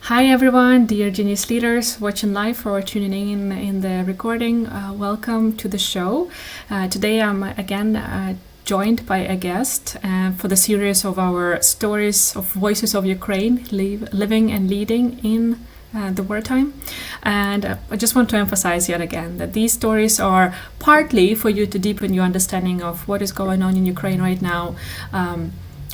Hi everyone, dear Genius Leaders watching live or tuning in the recording. Welcome to the show. Today I'm again joined by a guest for the series of our stories of voices of Ukraine living and leading in the wartime. And I just want to emphasize yet again that these stories are partly for you to deepen your understanding of what is going on in Ukraine right now,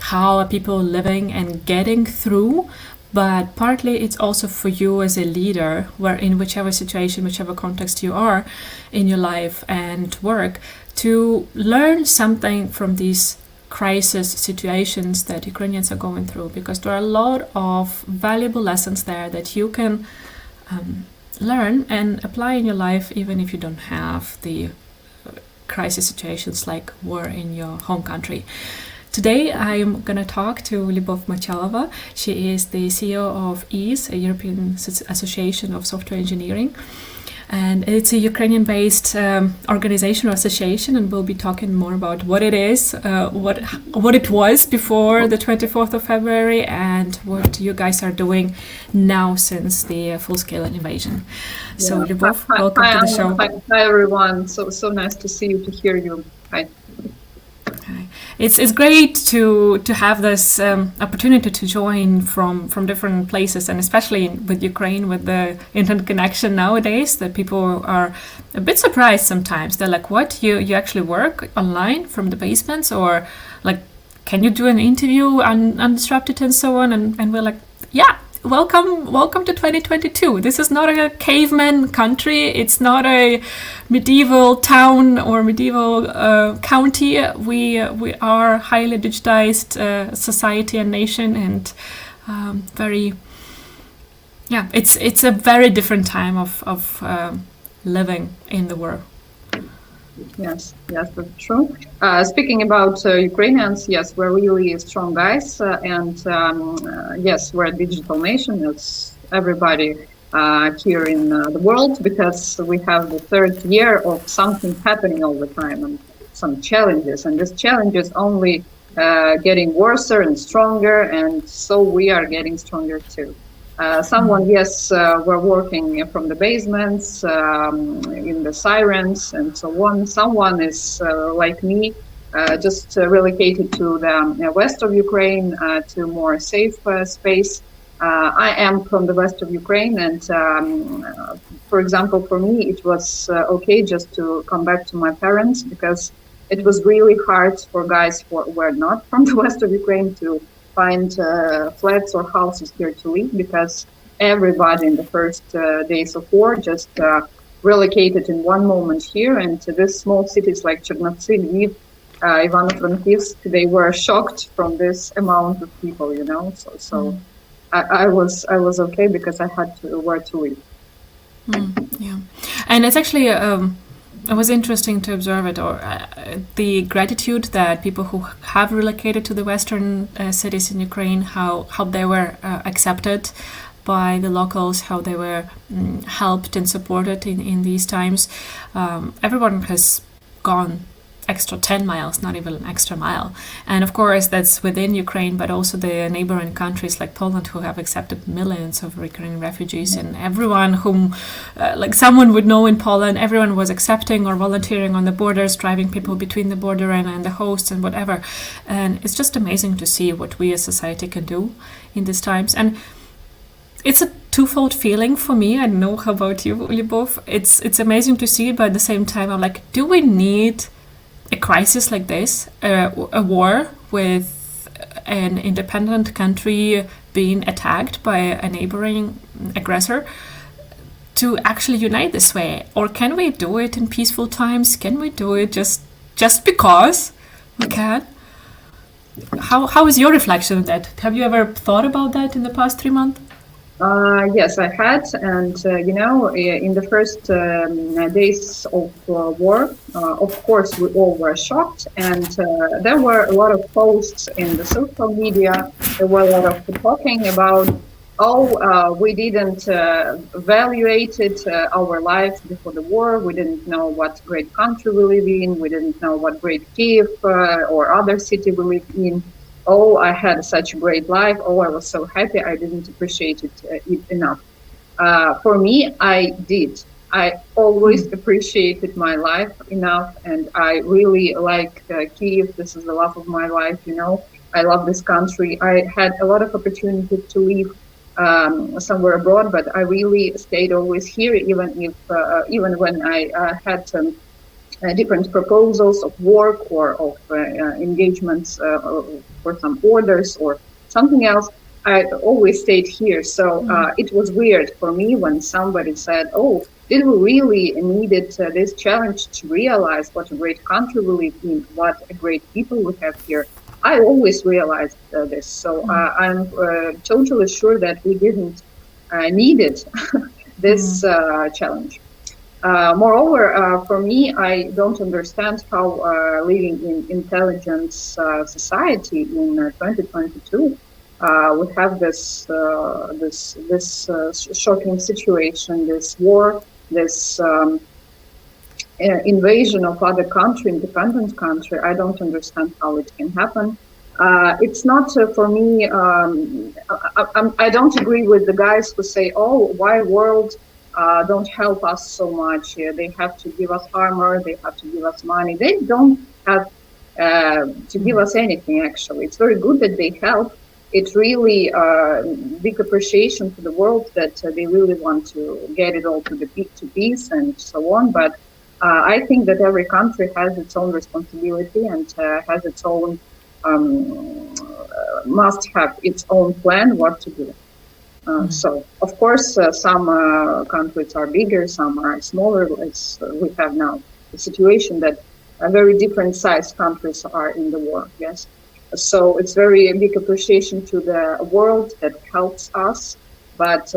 how are people living and getting through. But partly it's also for you as a leader, where in whichever situation, whichever context you are in your life and work, to learn something from these crisis situations that Ukrainians are going through, because there are a lot of valuable lessons there that you can learn and apply in your life, even if you don't have the crisis situations like war in your home country. Today I'm going to talk to Liubov Mochalova. She is the CEO of EASE, a European Association of Software Engineering. And it's a Ukrainian-based organization or association, and we'll be talking more about what it is, what it was before the 24th of February, and what you guys are doing now since the full-scale invasion. Yeah. So, Liubov, welcome to the show. Hi, everyone. So nice to see you, to hear you. Hi. It's great to have this opportunity to join from different places, and especially with Ukraine, with the internet connection nowadays, that people are a bit surprised sometimes. They're like, what, you actually work online from the basements, or like, can you do an interview undisrupted and so on? And we're like, yeah, welcome to 2022. This is not a caveman country. It's not a medieval town or medieval county. We are highly digitized society and nation, and it's a very different time of living in the world. Yes, that's true. Speaking about Ukrainians, yes, we're really strong guys, and yes, we're a digital nation, as everybody here in the world, because we have the third year of something happening all the time and some challenges, and these challenges only getting worse and stronger, and so we are getting stronger too. We're working from the basements, in the sirens and so on. Someone is like me, just relocated to the west of Ukraine, to more safe space. I am from the west of Ukraine, and for example, for me, it was okay just to come back to my parents, because it was really hard for guys who were not from the west of Ukraine to find flats or houses here to live, because everybody in the first days of war just relocated in one moment here, and to these small cities like Chernivtsi, Lviv, Ivano-Frankivsk, they were shocked from this amount of people, you know. So I was okay, because I had where to live. Yeah, and it's actually it was interesting to observe it, or the gratitude that people who have relocated to the western cities in Ukraine, how they were accepted by the locals, how they were helped and supported in these times. Everyone has gone extra 10 miles, not even an extra mile. And of course, that's within Ukraine, but also the neighboring countries like Poland, who have accepted millions of Ukrainian refugees. And everyone whom, like someone would know in Poland, everyone was accepting or volunteering on the borders, driving people between the border and the hosts and whatever. And it's just amazing to see what we as society can do in these times. And it's a twofold feeling for me. I don't know how about you, Liubov. It's amazing to see, but at the same time, I'm like, do we need a crisis like this, a war with an independent country being attacked by a neighboring aggressor, to actually unite this way? Or can we do it in peaceful times? Can we do it just because we can? How is your reflection on that? Have you ever thought about that in the past 3 months? Yes, I had, and in the first days of war, of course, we all were shocked, and there were a lot of posts in the social media. There were a lot of talking about, we didn't evaluated our lives before the war. We didn't know what great country we live in. We didn't know what great Kiev or other city we live in. oh, I had such a great life. Oh, I was so happy. I didn't appreciate it enough. For me, I did. I always appreciated my life enough, and I really like Kiev. This is the love of my life. I love this country. I had a lot of opportunity to live somewhere abroad, but I really stayed always here, even when I had different proposals of work or of engagements for some orders or something else. I always stayed here. So it was weird for me when somebody said, oh, did we really needed this challenge to realize what a great country we live in, what a great people we have here? I always realized this. So I'm totally sure that we didn't needed this challenge. Moreover, for me, I don't understand how living in intelligence society in 2022 we have this shocking situation, this war, this invasion of other country, independent country. I don't understand how it can happen. It's not for me. I don't agree with the guys who say, "Oh, why world don't help us so much? They have to give us armor. They have to give us money. They don't have to give us anything. Actually, it's very good that they help. It's really big appreciation to the world that they really want to get it all to peace and so on. But I think that every country has its own responsibility and has its own must have its own plan what to do. So, of course, some countries are bigger, some are smaller. We have now the situation that very different sized countries are in the war. Yes. So it's very big appreciation to the world that helps us. But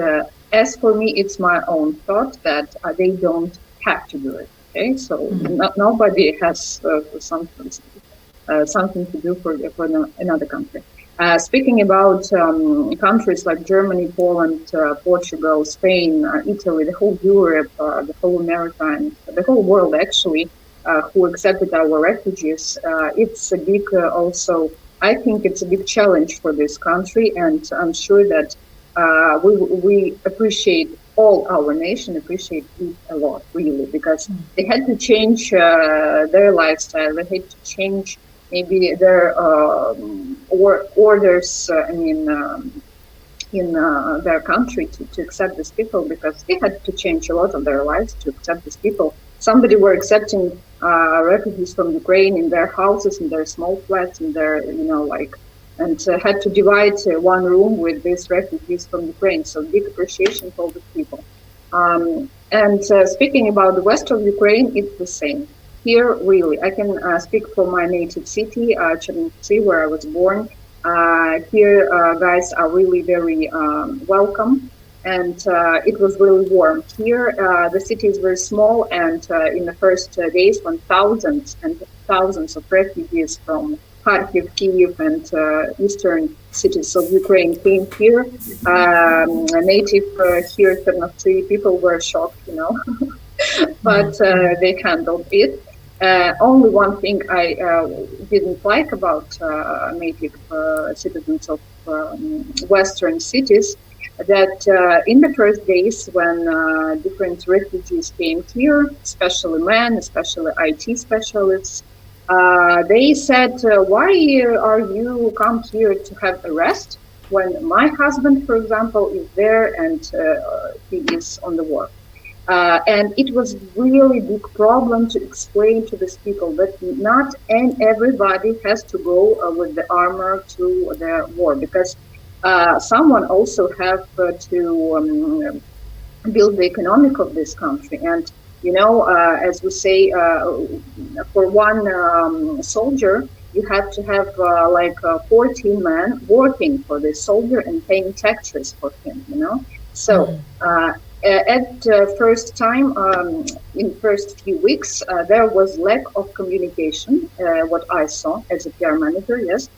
as for me, it's my own thought that they don't have to do it. Okay, so nobody has something to do for another country. Speaking about countries like Germany, Poland, Portugal, Spain, Italy, the whole Europe, the whole Maritime, the whole world actually, who accepted our refugees, it's a big also. I think it's a big challenge for this country, and I'm sure that we appreciate all our nation appreciate it a lot, really, because they had to change their lifestyle. They had to change maybe their orders. In their country to accept these people, because they had to change a lot of their lives to accept these people. Somebody were accepting refugees from Ukraine in their houses, in their small flats, in their, and had to divide one room with these refugees from Ukraine. So big appreciation for the people. And speaking about the west of Ukraine, it's the same. Here, really, I can speak for my native city, Chernivtsi, where I was born. Here, guys are really very welcome, and it was really warm. Here, the city is very small, and in the first days, when thousands and thousands of refugees from Kharkiv, Kyiv, and eastern cities of Ukraine came here, native here, Chernivtsi people were shocked, but they handled it. Only one thing I didn't like about native citizens of Western cities, that in the first days when different refugees came here, especially men, especially IT specialists, they said, why are you come here to have a rest when my husband, for example, is there and he is on the war? And it was really big problem to explain to these people that not everybody has to go with the armor to the war, because someone also have to build the economic of this country. And as we say, for one soldier, you have to have 14 men working for this soldier and paying taxes for him. So. At first time, in first few weeks, there was lack of communication, what I saw as a PR manager, yes.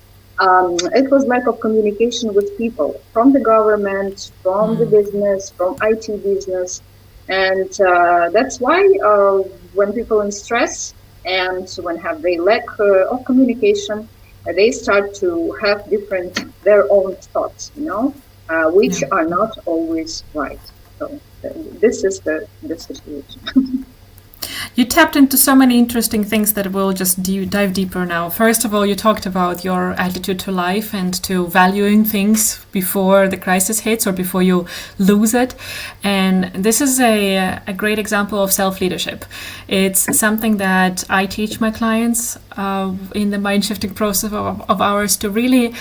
It was lack of communication with people from the government, from the business, from IT business. And that's why when people in stress and when have they lack of communication, they start to have their own thoughts, which are not always right. So this is the situation. You tapped into so many interesting things that we'll just dive deeper now. First of all, you talked about your attitude to life and to valuing things before the crisis hits or before you lose it. And this is a great example of self-leadership. It's something that I teach my clients in the mind-shifting process of ours, to really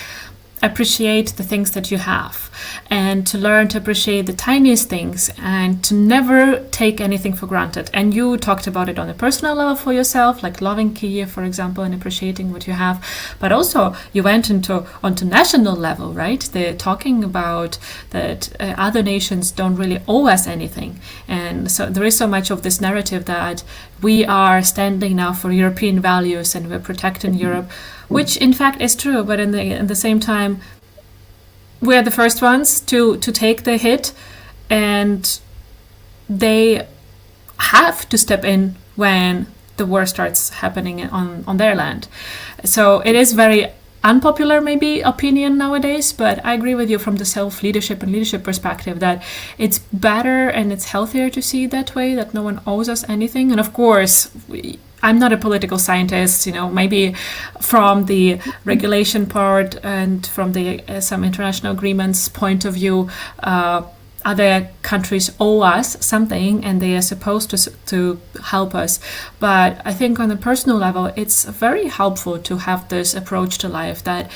appreciate the things that you have and to learn to appreciate the tiniest things and to never take anything for granted. And you talked about it on a personal level for yourself, like loving Kiev, for example, and appreciating what you have. But also you went onto national level, right? They're talking about that other nations don't really owe us anything. And so there is so much of this narrative that we are standing now for European values and we're protecting Europe, which in fact is true, but in the same time, we're the first ones to take the hit, and they have to step in when the war starts happening on their land. So it is very unpopular maybe opinion nowadays, but I agree with you from the self-leadership and leadership perspective that it's better and it's healthier to see it that way, that no one owes us anything. And of course, I'm not a political scientist, maybe from the regulation part and from the some international agreements point of view, other countries owe us something and they are supposed to help us. But I think on a personal level, it's very helpful to have this approach to life, that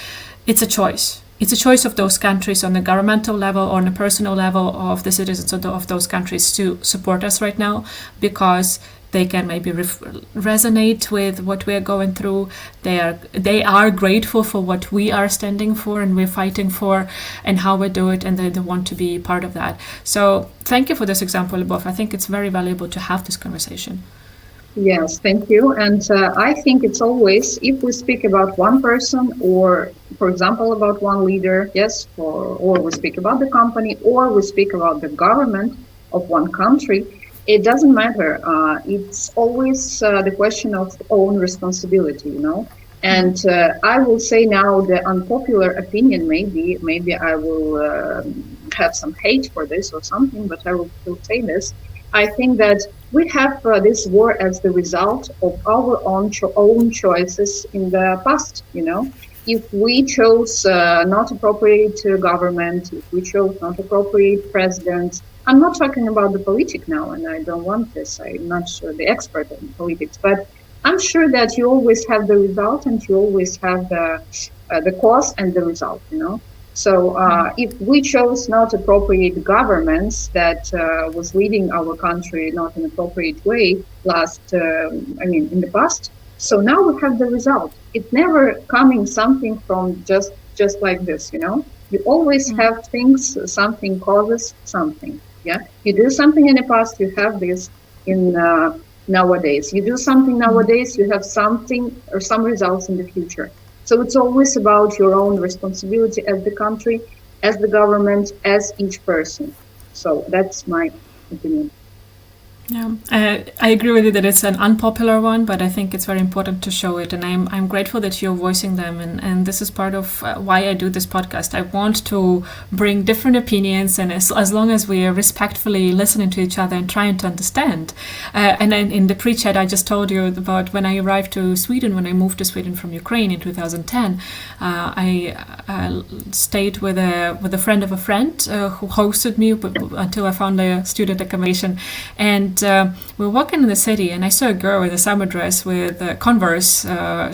it's a choice. It's a choice of those countries on the governmental level or on a personal level of the citizens of those countries to support us right now, because they can maybe resonate with what we're going through. They are grateful for what we are standing for and we're fighting for and how we do it, and they want to be part of that. So thank you for this example, Liubov. I think it's very valuable to have this conversation. Yes, thank you. And I think it's always, if we speak about one person or, for example, about one leader, yes, or we speak about the company, or we speak about the government of one country, it doesn't matter. It's always the question of own responsibility, And I will say now the unpopular opinion, maybe I will have some hate for this or something, but I will still say this. I think that we have this war as the result of our own choices in the past, If we chose not appropriate government, if we chose not appropriate presidents, I'm not talking about the politics now, and I don't want this. I'm not sure the expert in politics, but I'm sure that you always have the result and you always have the cause and the result, So if we chose not appropriate governments that was leading our country not in an appropriate way in the past, so now we have the result. It's never coming something from just like this, You always have things, something causes something. Yeah, you do something in the past, you have this in nowadays. You do something nowadays, you have something or some results in the future. So it's always about your own responsibility as the country, as the government, as each person. So that's my opinion. Yeah, I agree with you that it's an unpopular one, but I think it's very important to show it. And I'm grateful that you're voicing them. And this is part of why I do this podcast. I want to bring different opinions, and as long as we are respectfully listening to each other and trying to understand. And then in the pre-chat, I just told you about when I arrived to Sweden, when I moved to Sweden from Ukraine in 2010. I stayed with a friend of a friend who hosted me until I found a student accommodation. And we were walking in the city, and I saw a girl with a summer dress with Converse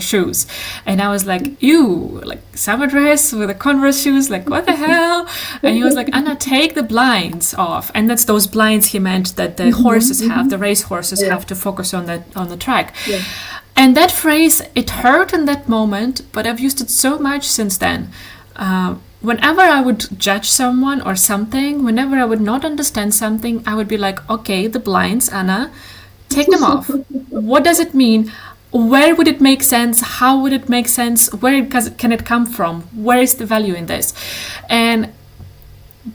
shoes, and I was like, "Ew, like summer dress with a Converse shoes? Like what the hell?" And he was like, "Anna, take the blinds off." And that's those blinds he meant that the horses have, the race horses have to focus on the track. Yeah. And that phrase, it hurt in that moment, but I've used it so much since then. Whenever I would judge someone or something, whenever I would not understand something, I would be like, okay, the blinds, Anna, take them off. What does it mean? Where would it make sense? How would it make sense? Where can it come from? Where is the value in this? And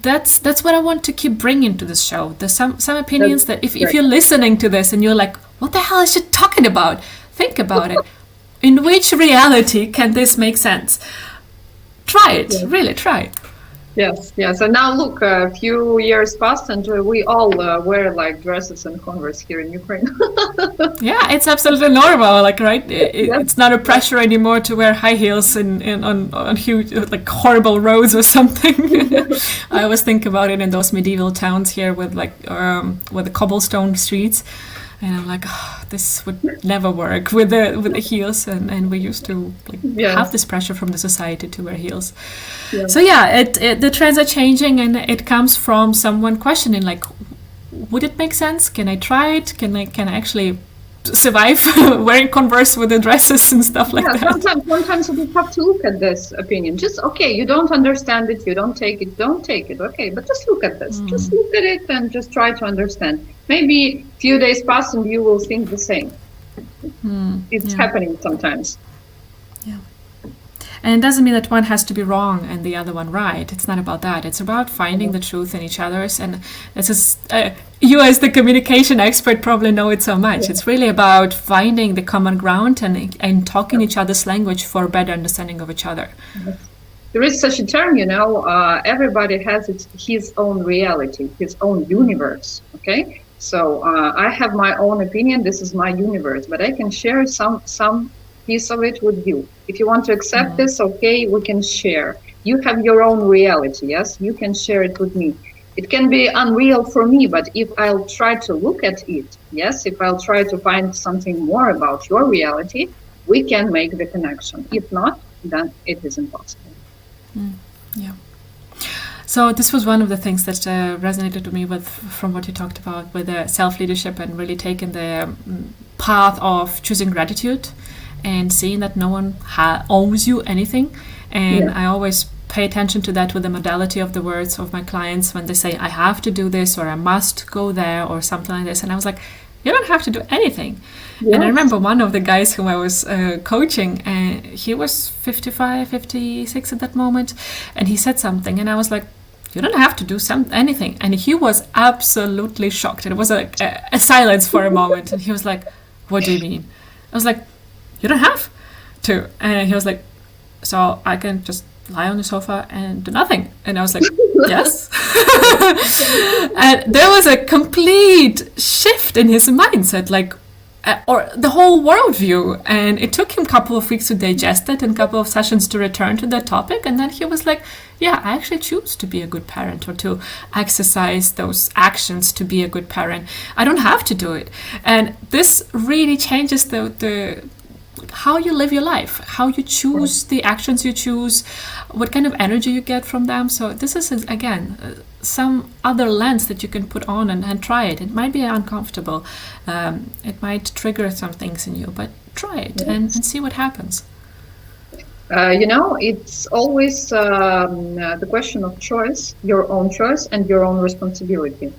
that's what I want to keep bringing to this show. There's some opinions that if you're listening to this and you're like, what the hell is she talking about? Think about it. in which reality can this make sense? Try it, really try it. Yes. And now look, a few years passed, and we all wear like dresses and Converse here in Ukraine. Yeah, it's absolutely normal. Like, right? It's not a pressure anymore to wear high heels on huge, like horrible roads or something. I always think about it in those medieval towns here with with the cobblestone streets. And I'm like, this would never work with the heels, and we used to have this pressure from the society to wear heels. Yeah. So the trends are changing, and it comes from someone questioning, like, would it make sense? Can I try it? Can I actually survive wearing Converse with the dresses and stuff like that? Sometimes we have to look at this opinion. Just, okay, you don't understand it, you don't take it, okay, but just look at this. Just look at it and just try to understand. Maybe a few days pass and you will think the same. It's happening sometimes. Yeah. And it doesn't mean that one has to be wrong and the other one right. It's not about that. It's about finding the truth in each other's. And this is, you as the communication expert probably know it so much. It's really about finding the common ground and talking each other's language for a better understanding of each other. There is such a term, everybody has his own reality, his own universe, okay? So I have my own opinion, this is my universe, but I can share some piece of it with you. If you want to accept this, okay, we can share. You have your own reality, yes? You can share it with me. It can be unreal for me, but if I'll try to look at it, yes, if I'll try to find something more about your reality, we can make the connection. If not, then it is impossible. Yeah. So this was one of the things that resonated with me from what you talked about with self-leadership and really taking the path of choosing gratitude and seeing that no one owes you anything. And I always pay attention to that with the modality of the words of my clients when they say, I have to do this, or I must go there, or something like this. And I was like, you don't have to do anything. Yes. And I remember one of the guys whom I was coaching, and he was 55, 56 at that moment. And he said something, and I was like, you don't have to do anything. And he was absolutely shocked. It was a silence for a moment. And he was like, what do you mean? I was like, you don't have to. And he was like, so I can just lie on the sofa and do nothing. And I was like, yes. And there was a complete shift in his mindset, or the whole worldview. And it took him a couple of weeks to digest it and a couple of sessions to return to that topic. And then he was like, yeah, I actually choose to be a good parent, or to exercise those actions to be a good parent. I don't have to do it. And this really changes the how you live your life, how you choose the actions you choose, what kind of energy you get from them. So this is, again, some other lens that you can put on and try it. It might be uncomfortable. It might trigger some things in you, but try it and see what happens. It's always the question of choice, your own choice and your own responsibility.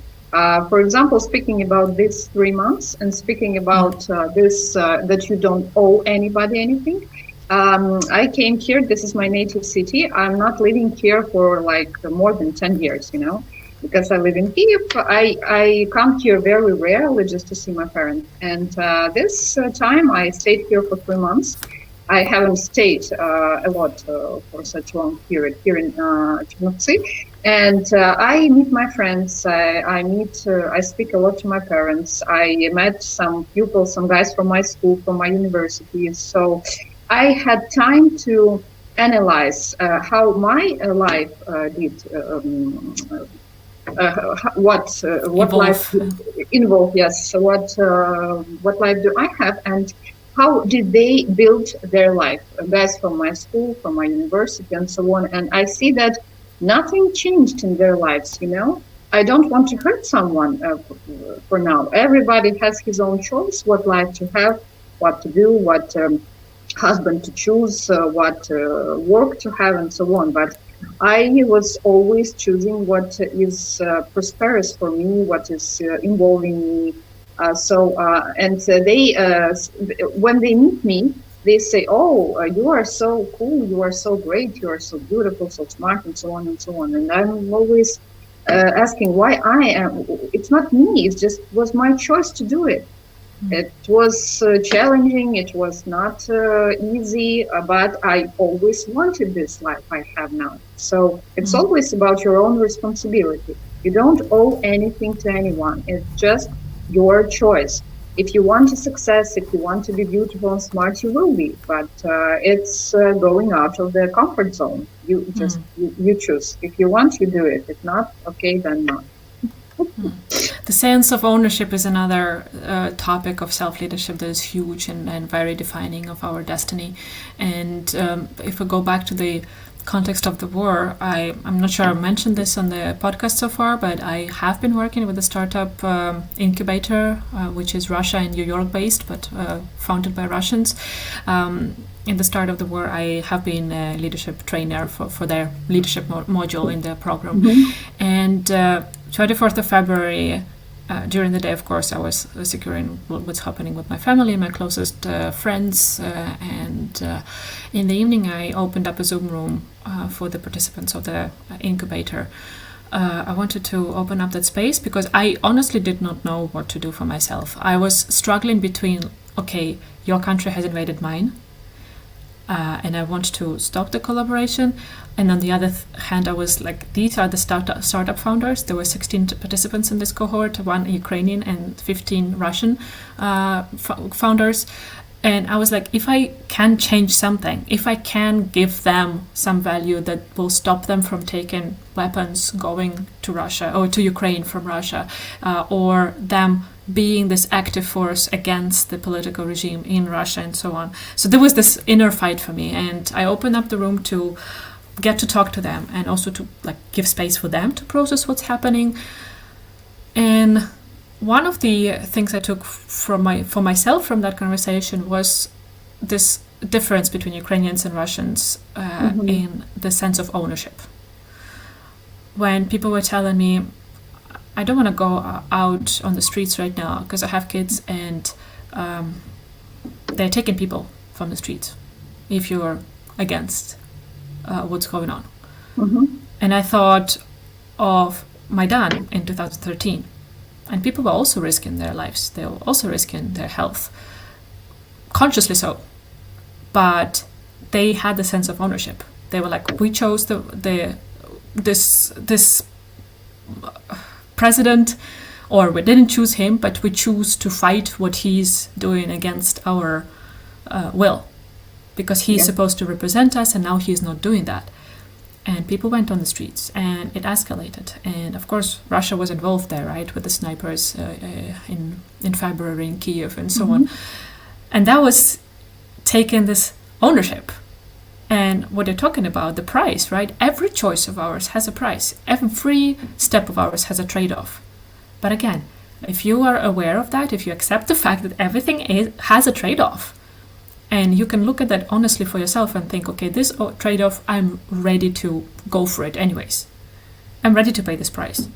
For example, speaking about these 3 months and speaking about this, that you don't owe anybody anything. I came here, this is my native city. I'm not living here for more than 10 years, because I live in Kyiv. I come here very rarely just to see my parents. And this time I stayed here for 3 months. I haven't stayed a lot for such a long period here in Chernovtsi. And I meet my friends, I speak a lot to my parents. I met some people, some guys from my school, from my university. So I had time to analyze how my life did, what life involved, yes. So what life do I have, and how did they build their life? Guys from my school, from my university, and so on. And I see that nothing changed in their lives, I don't want to hurt someone for now. Everybody has his own choice, what life to have, what to do, what husband to choose, what work to have, and so on. But I was always choosing what is prosperous for me, what is involving me. They, when they meet me, they say, oh, you are so cool, you are so great, you are so beautiful, so smart, and so on and so on. And I'm always asking why I am. It's not me, it just was my choice to do it. It was challenging, it was not easy, but I always wanted this life I have now. So it's always about your own responsibility. You don't owe anything to anyone. It's just your choice. If you want a success, if you want to be beautiful and smart, you will be. But it's going out of the comfort zone. You just you choose. If you want, you do it. If not, okay, then not. The sense of ownership is another topic of self-leadership that is huge and very defining of our destiny. And if we go back to the context of the war, I'm not sure I mentioned this on the podcast so far, but I have been working with a startup incubator, which is Russia and New York based, but founded by Russians. In the start of the war, I have been a leadership trainer for their leadership module in their program. And 24th of February, during the day, of course, I was securing what's happening with my family and my closest friends. And in the evening, I opened up a Zoom room for the participants of the incubator. I wanted to open up that space because I honestly did not know what to do for myself. I was struggling between, okay, your country has invaded mine. And I want to stop the collaboration. And on the other hand, I was like, these are the startup founders. There were 16 participants in this cohort, 1 Ukrainian and 15 Russian founders. And I was like, if I can change something, if I can give them some value that will stop them from taking weapons going to Russia or to Ukraine from Russia, or them being this active force against the political regime in Russia and so on. So there was this inner fight for me, and I opened up the room to get to talk to them and also to like give space for them to process what's happening. And one of the things I took for myself from that conversation was this difference between Ukrainians and Russians in the sense of ownership. When people were telling me, I don't want to go out on the streets right now because I have kids and they're taking people from the streets if you're against what's going on. And I thought of Maidan in 2013. And people were also risking their lives. They were also risking their health. Consciously so. But they had the sense of ownership. They were like, we chose this president, or we didn't choose him, but we choose to fight what he's doing against our will, because he's supposed to represent us, and now he's not doing that. And people went on the streets, and it escalated. And of course, Russia was involved there, right, with the snipers in February in Kiev and so on. And that was taking this ownership. And what they're talking about, the price, right? Every choice of ours has a price. Every step of ours has a trade-off. But again, if you are aware of that, if you accept the fact that everything has a trade-off, and you can look at that honestly for yourself and think, okay, this trade-off, I'm ready to go for it anyways. I'm ready to pay this price.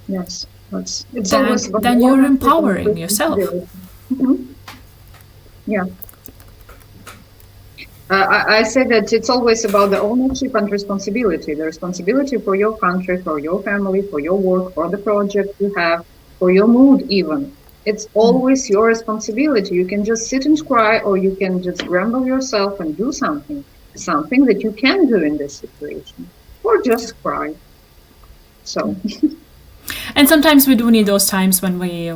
Yes, then you're empowering yourself. Yeah. I say that it's always about the ownership and responsibility. The responsibility for your country, for your family, for your work, for the project you have, for your mood even. It's always your responsibility. You can just sit and cry, or you can just grumble yourself and do something that you can do in this situation, or just cry. So. And sometimes we do need those times when we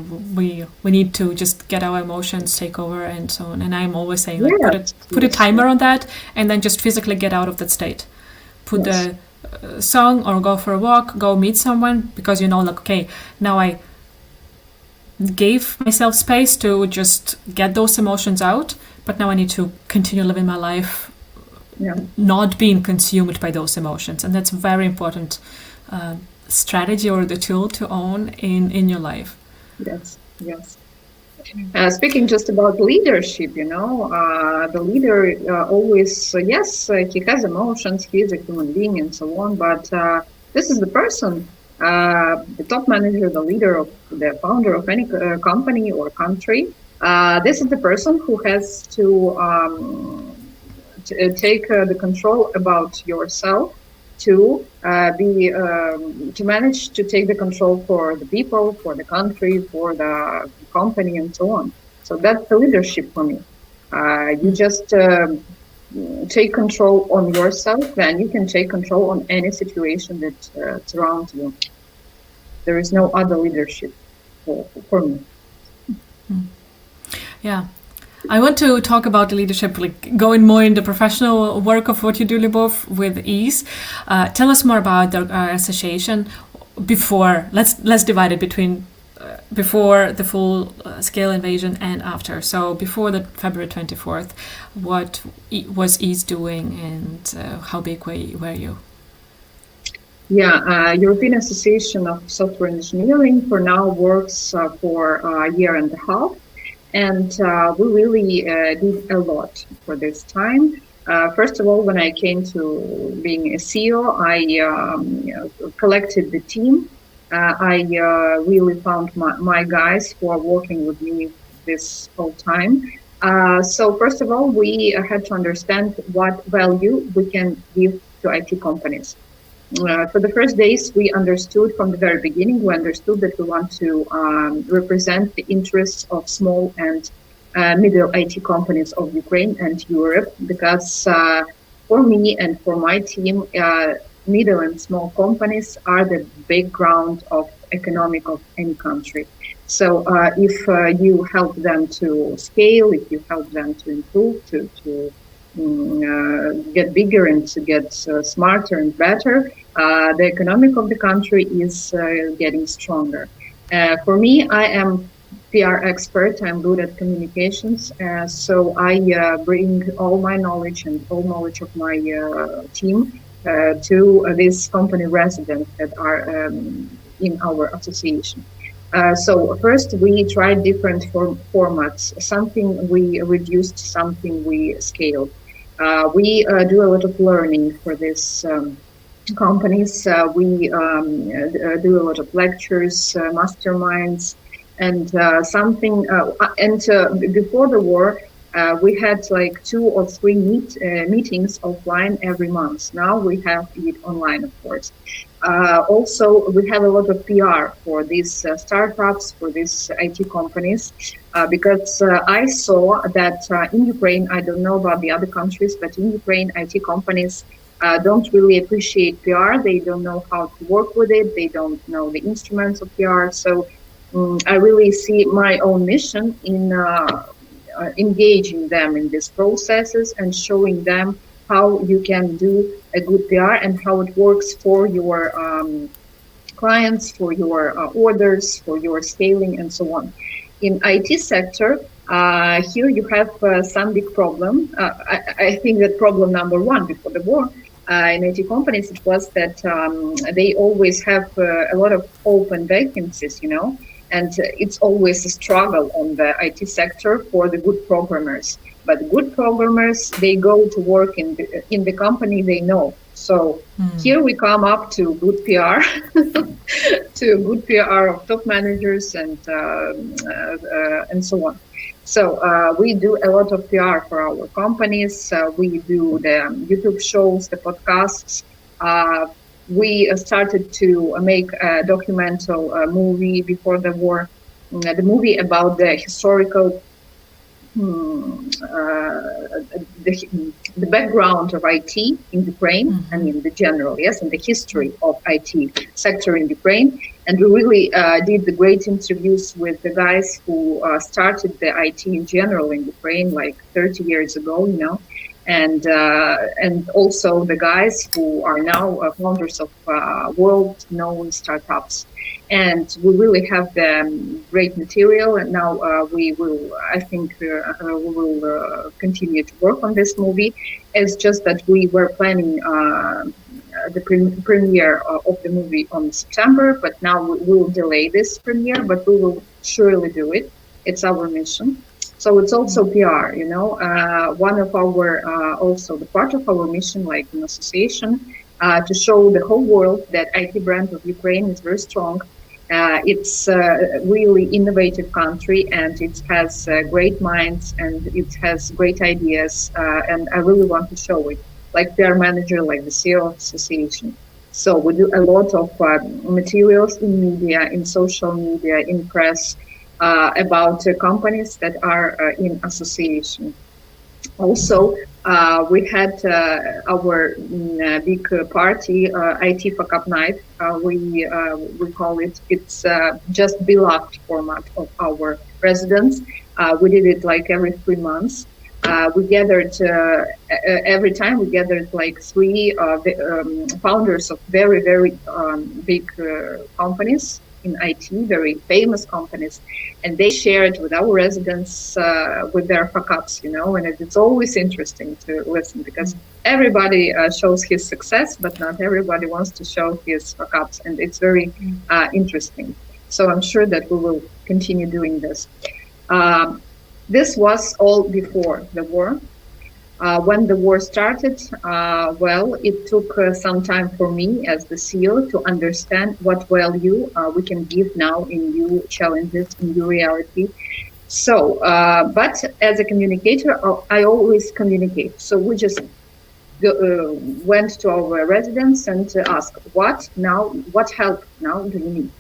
need to just get our emotions take over and so on. And I'm always saying, like, put a timer on that, and then just physically get out of that state. Put the song, or go for a walk, go meet someone, because you know, like, okay, now I gave myself space to just get those emotions out, but now I need to continue living my life not being consumed by those emotions. And that's very important strategy, or the tool to own in your life. Yes. Speaking just about leadership, the leader always, he has emotions, he is a human being and so on, but this is the person, the top manager, the leader, of the founder of any company or country. This is the person who has to take the control about yourself, to manage to take the control for the people, for the country, for the company, and so on. So that's the leadership for me. You just take control on yourself, then you can take control on any situation that surrounds you. There is no other leadership for me. Yeah. I want to talk about the leadership, like going more in the professional work of what you do, Liubov, with ease. Tell us more about the association before. Let's divide it between before the full scale invasion and after. So before the February 24th, what was ease doing, and how big were you? Yeah, European Association of Software Engineering for now works for a year and a half. And we really did a lot for this time. First of all, when I came to being a CEO, I collected the team. I really found my guys who are working with me this whole time. So first of all, we had to understand what value we can give to IT companies. For the first days, we understood from the very beginning, we understood that we want to represent the interests of small and middle IT companies of Ukraine and Europe, because for me and for my team, middle and small companies are the background of economic of any country. So if you help them to scale, if you help them to improve, to get bigger and to get smarter and better, the economic of the country is getting stronger. For me, I am PR expert. I'm good at communications, so I bring all my knowledge and all knowledge of my team to this company residents that are in our association. So first we tried different formats. Something we reduced, something we scaled. We do a lot of learning for this companies. We do a lot of lectures, masterminds, and something. Before the war, we had like 2 or 3 meetings offline every month. Now we have it online, of course. Also, we have a lot of PR for these startups, for these IT companies, because I saw that in Ukraine, I don't know about the other countries, but in Ukraine, IT companies don't really appreciate PR. They don't know how to work with it. They don't know the instruments of PR. So I really see my own mission in engaging them in these processes and showing them how you can do a good PR and how it works for your clients, for your orders, for your scaling, and so on. In IT sector, here you have some big problem. I think that problem number 1 before the war in IT companies, it was that they always have a lot of open vacancies, and it's always a struggle on the IT sector for the good programmers. But good programmers, they go to work in the company they know. So here we come up to good PR, to good PR of top managers and so on. So we do a lot of PR for our companies. We do the YouTube shows, the podcasts. We started to make a documental movie before the war, the movie about the historical the background of IT in Ukraine, I mean the general, yes, and the history of IT sector in Ukraine. And we really did the great interviews with the guys who started the IT in general in Ukraine like 30 years ago, and also the guys who are now founders of world-known startups. And we really have the great material, and now we will, I think, we will continue to work on this movie. It's just that we were planning the premiere of the movie on September, but now we will delay this premiere, but we will surely do it. It's our mission. So it's also PR, one of our, also the part of our mission, like an association, to show the whole world that IT brand of Ukraine is very strong. It's a really innovative country, and it has great minds, and it has great ideas, and I really want to show it, like PR manager, like the CEO of the association. So we do a lot of materials in media, in social media, in press, about companies that are in association. Also, we had our big party, IT Fuck Up Night. We call it. It's just beloved format of our residents. We did it like every 3 months. We gathered every time. We gathered like 3 founders of very big companies in IT, very famous companies, and they shared with our residents with their fuck-ups, and it's always interesting to listen because everybody shows his success, but not everybody wants to show his fuck-ups, and it's very interesting. So I'm sure that we will continue doing this. This was all before the war. When the war started, it took some time for me as the CEO to understand what value we can give now in new challenges, in new reality. So, but as a communicator, I always communicate. So we just went to our residents and asked, what help now do you need?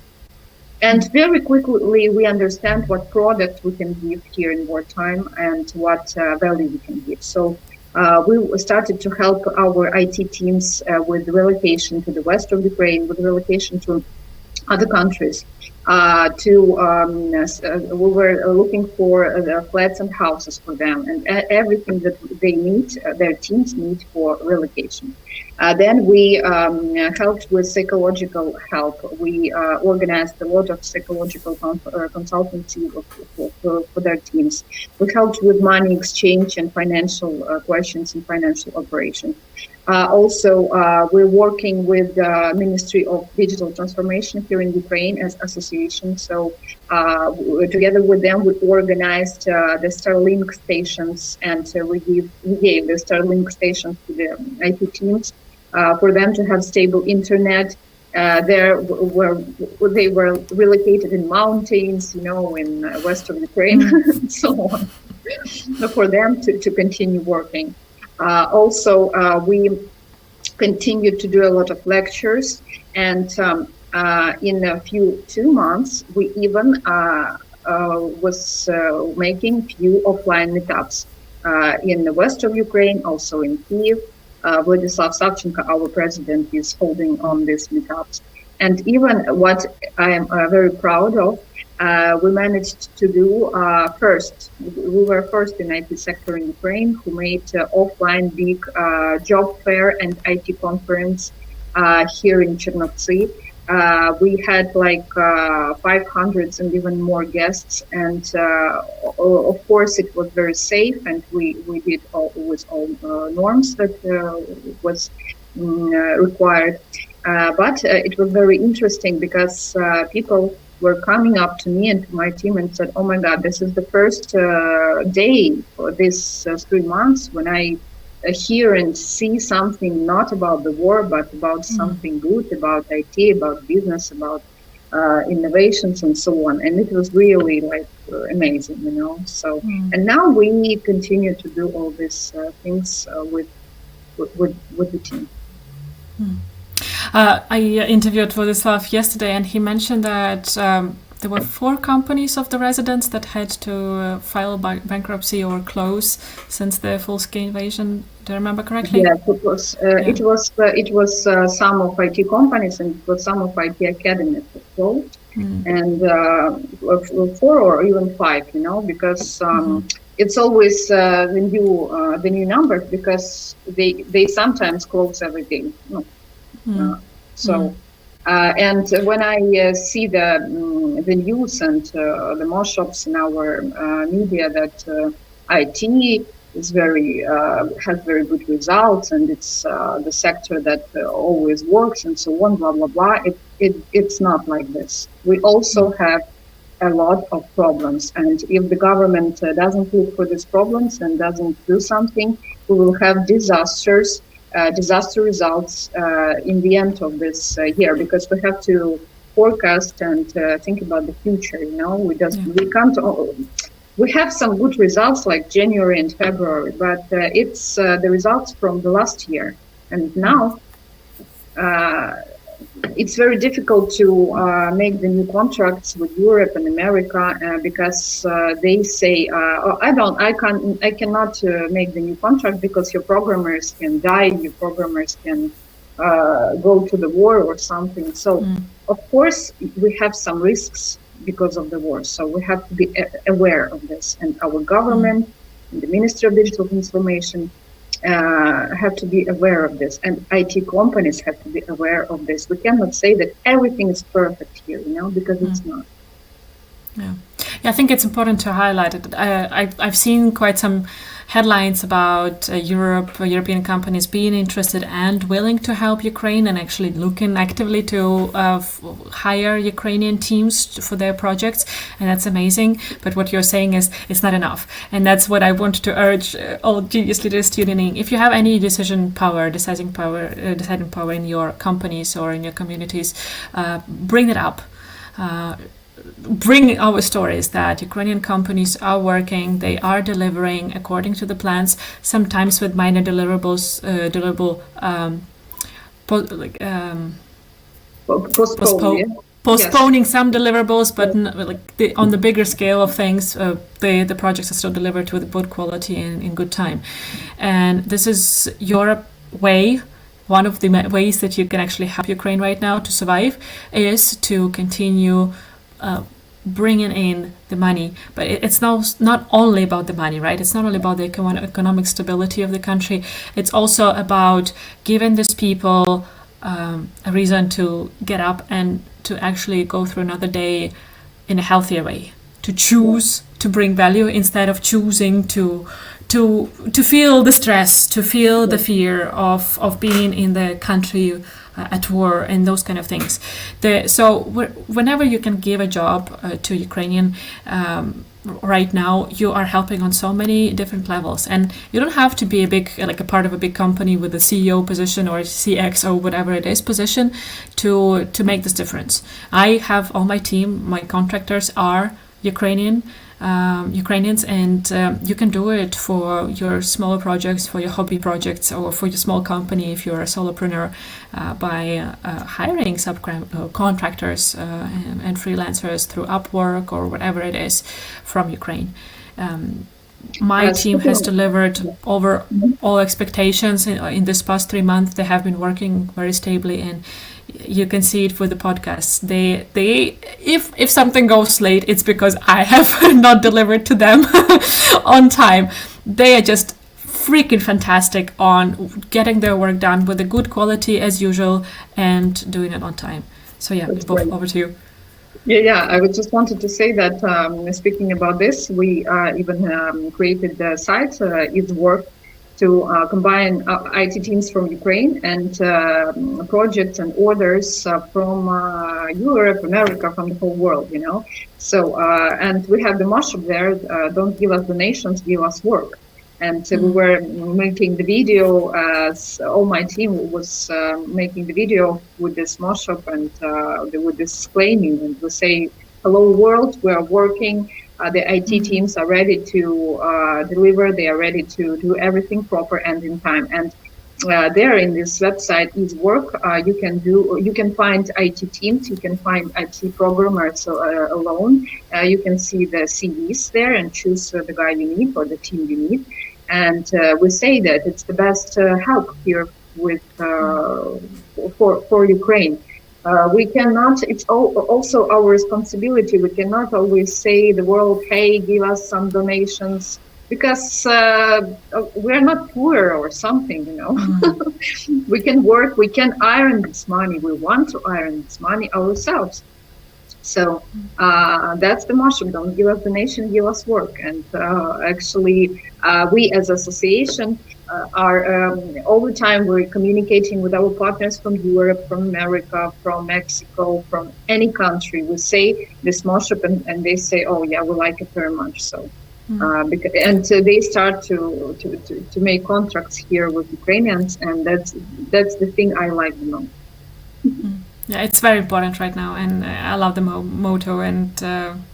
And very quickly, we understand what product we can give here in wartime and what value we can give. So we started to help our IT teams with relocation to the west of Ukraine, with relocation to other countries. We were looking for flats and houses for them and everything that they need, their teams need for relocation. Then we helped with psychological help. We organized a lot of psychological consultancy for their teams. We helped with money exchange and financial questions and financial operations. Also, we're working with the Ministry of Digital Transformation here in Ukraine as association. So together with them, we organized the Starlink stations, and we gave the Starlink stations to the IT teams for them to have stable internet. They were relocated in mountains, in west of Ukraine, and so on, for them to continue working. Also, we continued to do a lot of lectures, and in a 2 months, we even was making few offline meetups in the west of Ukraine, also in Kyiv. Vladislav Savchenko, our president, is holding on these meetups. And even what I am very proud of, we managed to do first. We were first in IT sector in Ukraine who made offline big job fair and IT conference here in Chernivtsi. We had like 500 and even more guests, and of course it was very safe, and we did all with all norms that was required. But it was very interesting because people were coming up to me and to my team and said, "Oh my God, this is the first day for this 3 months when I hear and see something not about the war, but about something good, about IT, about business, about innovations and so on." And it was really like amazing, So, and now we continue to do all these things with the team. I interviewed Vladislav yesterday, and he mentioned that there were 4 companies of the residents that had to file bankruptcy or close since the full-scale invasion. Do I remember correctly? Yes, it was. It was some of IT companies, and it was some of IT academies that closed, and 4 or even 5. Because it's always the new numbers, because they sometimes close every day. And when I see the news and the more shops in our media that IT is has very good results, and it's the sector that always works and so on, blah blah blah. It's not like this. We also have a lot of problems, and if the government doesn't look for these problems and doesn't do something, we will have disaster results in the end of this year, because we have to forecast and think about the future. We can't. We have some good results like January and February, but it's the results from the last year, and now it's very difficult to make the new contracts with Europe and America because they say, oh, I cannot make the new contract because your programmers can die, your programmers can go to the war or something. So, of course, we have some risks because of the war. So we have to be aware of this, and our government, and the Ministry of Digital Transformation, have to be aware of this, and IT companies have to be aware of this. We cannot say that everything is perfect here, because it's not. Yeah, I think it's important to highlight it. I've seen quite some headlines about European companies being interested and willing to help Ukraine and actually looking actively to hire Ukrainian teams for their projects, and that's amazing. But what you're saying is it's not enough, and that's what I want to urge all Genius Leaders tuning in. If you have any deciding power in your companies or in your communities, bring it up. Bring our stories that Ukrainian companies are working, they are delivering according to the plans, sometimes with minor deliverables, postponing some deliverables, but on the bigger scale of things, the projects are still delivered with good quality and in good time. And this is your way. One of the ways that you can actually help Ukraine right now to survive is to continue bringing in the money, but it's not only about the money, right? It's not only about the economic stability of the country. It's also about giving these people a reason to get up and to actually go through another day in a healthier way, to choose to bring value instead of choosing to feel the stress, to feel the fear of being in the country at war and those kind of things. So whenever you can give a job to Ukrainian right now, you are helping on so many different levels, and you don't have to be a part of a big company with a CEO position or CX or whatever it is position to make this difference. I have all my team, my contractors are Ukrainians, and you can do it for your smaller projects, for your hobby projects, or for your small company if you're a solopreneur, by hiring subcontractors and freelancers through Upwork or whatever it is from Ukraine. My team has delivered over all expectations in this past 3 months. They have been working very stably, and you can see it with the podcasts. They if something goes late, it's because I have not delivered to them on time. They are just freaking fantastic on getting their work done with a good quality as usual and doing it on time. So yeah, over to you. Yeah. I just wanted to say that speaking about this, we even created the site, It's Work, to combine IT teams from Ukraine and projects and orders from Europe, America, from the whole world, So, and we have the mashup there, don't give us donations, give us work. And we were making the video, all my team was making the video with this mashup and with this claiming, and we say, hello world, we are working. The IT teams are ready to deliver. They are ready to do everything proper and in time. And there in this website is work. You can find IT teams. You can find IT programmers alone. You can see the CVs there and choose the guy you need or the team you need. And we say that it's the best help here with for Ukraine. We cannot, it's also our responsibility. We cannot always say the world, hey, give us some donations, because we're not poor or something, We can work, we can earn this money. We want to earn this money ourselves. So that's the mashup. Don't give us donation, give us work. And actually, we as association are all the time we're communicating with our partners from Europe, from America, from Mexico, from any country. We say this mashup, and they say, oh yeah, we like it very much. So they start to make contracts here with Ukrainians, and that's the thing I like the most. Yeah, it's very important right now, and I love the motto. And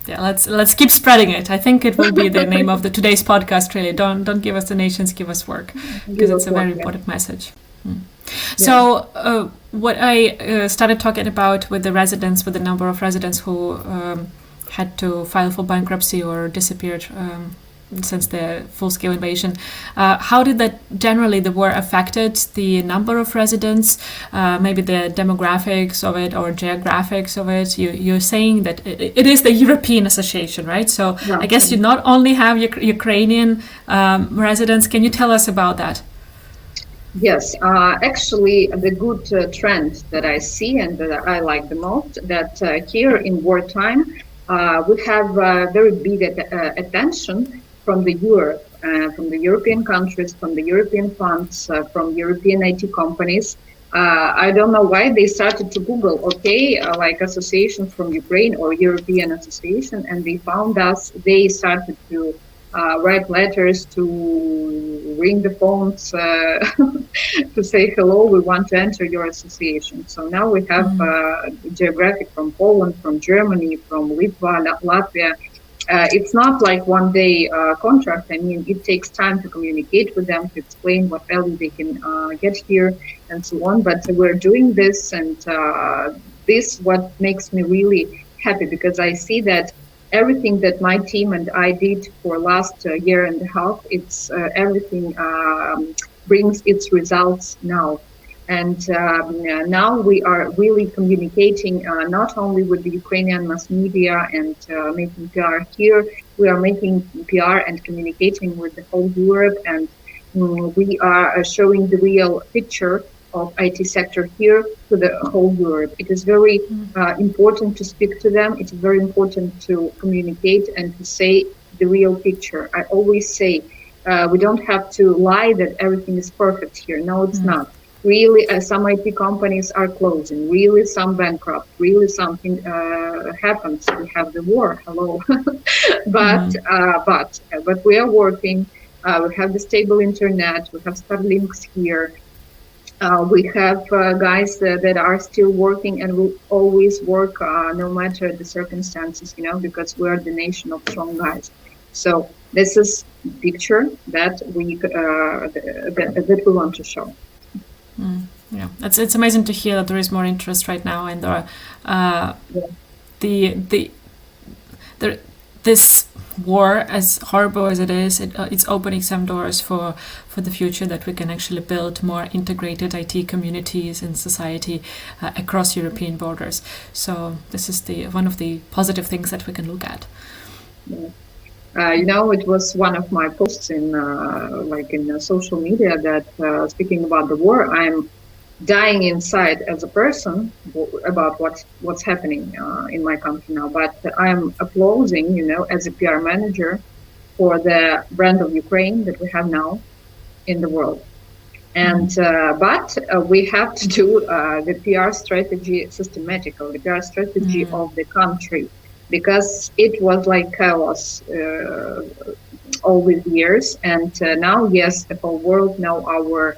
let's keep spreading it. I think it will be the name of today's podcast. Really, don't give us donations, give us work, because it's a very important message. So what I started talking about with the residents, with the number of residents who had to file for bankruptcy or disappeared since the full-scale invasion, how did that generally the war affected the number of residents, maybe the demographics of it or geographics of it? You're saying that it is the European Association, right? So yeah. I guess you not only have Ukrainian residents. Can you tell us about that? Yes, actually, the good trend that I see and that I like the most, that here in wartime, we have very big attention from the Europe, from the European countries, from the European funds, from European IT companies. I don't know why they started to Google, like associations from Ukraine or European association, and they found us. They started to write letters, to ring the phones, to say hello, we want to enter your association. So now we have geographic from Poland, from Germany, from Litva, Latvia. It's not like one day contract. I mean, it takes time to communicate with them, to explain what value they can get here and so on. But we're doing this, and this what makes me really happy, because I see that everything that my team and I did for last year and a half, it's everything brings its results now. And now we are really communicating not only with the Ukrainian mass media and making PR here, we are making PR and communicating with the whole Europe, and we are showing the real picture of IT sector here to the whole Europe. It is very important to speak to them. It's very important to communicate and to say the real picture. I always say we don't have to lie that everything is perfect here. No, it's not. Really, some IT companies are closing. Really, some bankrupt. Really, something happens. We have the war. Hello, but we are working. We have the stable internet. We have Starlinks here. We have guys that are still working and will always work no matter the circumstances, because we are the nation of strong guys. So this is the picture that we want to show. Yeah, it's amazing to hear that there is more interest right now, and this war, as horrible as it is, it's opening some doors for the future, that we can actually build more integrated IT communities in society across European borders. So this is one of the positive things that we can look at. Yeah. It was one of my posts in social media that speaking about the war, I'm dying inside as a person about what's happening in my country now. But I'm applauding, as a PR manager for the brand of Ukraine that we have now in the world. And but we have to do the PR strategy systematically, the PR strategy of the country, because it was like chaos all these years. And now, yes, the whole world know our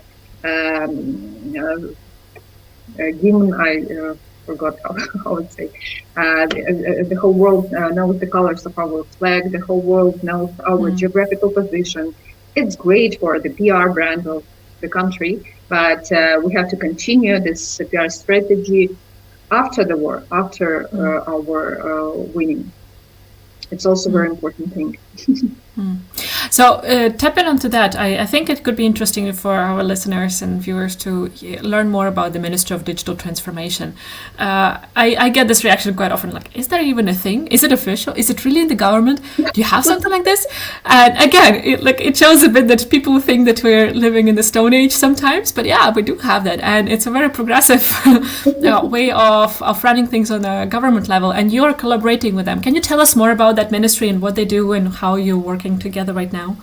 given, I forgot how I would say, the whole world knows the colors of our flag, the whole world knows our geographical position. It's great for the PR brand of the country, but we have to continue this PR strategy after the war, after our winning. It's also a very important thing. So tapping onto that, I think it could be interesting for our listeners and viewers to learn more about the Ministry of Digital Transformation. I get this reaction quite often, like, is there even a thing? Is it official? Is it really in the government? Do you have something like this? And again, it shows a bit that people think that we're living in the Stone Age sometimes, but yeah, we do have that. And it's a very progressive way of running things on a government level, and you're collaborating with them. Can you tell us more about that ministry and what they do and how you're working together right now?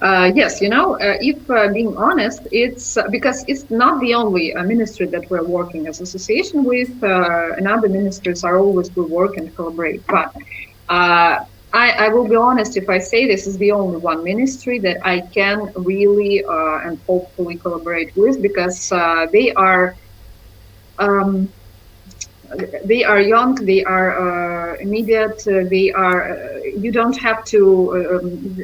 Yes, if being honest, it's because it's not the only ministry that we're working as association with, and other ministries are always we work and collaborate. But I will be honest if I say this is the only one ministry that I can really and hopefully collaborate with, because they are young, they are immediate, they are, you don't have to,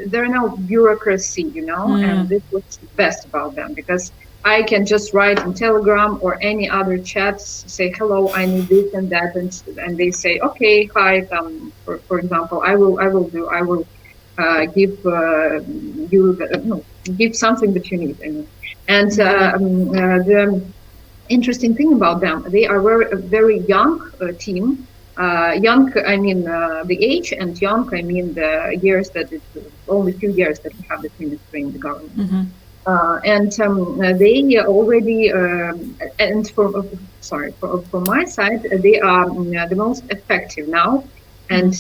there are no bureaucracy, and this was best about them, because I can just write in Telegram or any other chats, say hello, I need this and that, and they say okay, hi. For example, I will give you give something that you need. And the interesting thing about them, they are a very young team. Young, I mean the age, and young, I mean the years that only few years that we have this ministry in the government. Mm-hmm. And they already, and from my side, they are the most effective now, and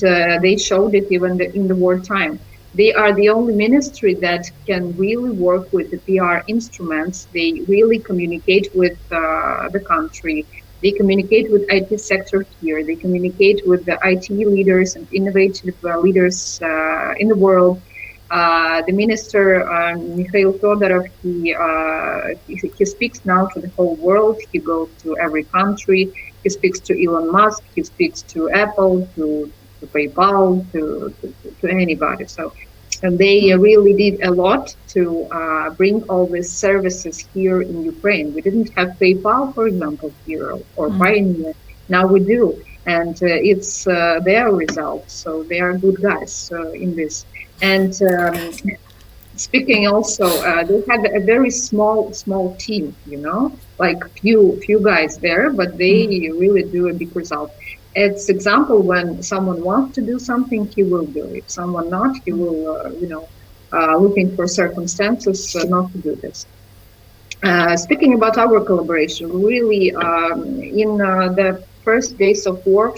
they showed it even in the wartime. They are the only ministry that can really work with the PR instruments. They really communicate with the country. They communicate with IT sector here. They communicate with the IT leaders and innovative leaders in the world. The minister, Mikhail Fedorov, he speaks now to the whole world. He goes to every country. He speaks to Elon Musk. He speaks to Apple, to PayPal, to anybody. So, and they really did a lot to bring all these services here in Ukraine. We didn't have PayPal, for example, here, or Pioneer. Now we do, and it's their results. So they are good guys in this. And speaking also, they had a very small team, like few guys there, but they really do a big result. It's example when someone wants to do something, he will do it. If someone not, he will, looking for circumstances not to do this. Speaking about our collaboration, really, in the first days of war,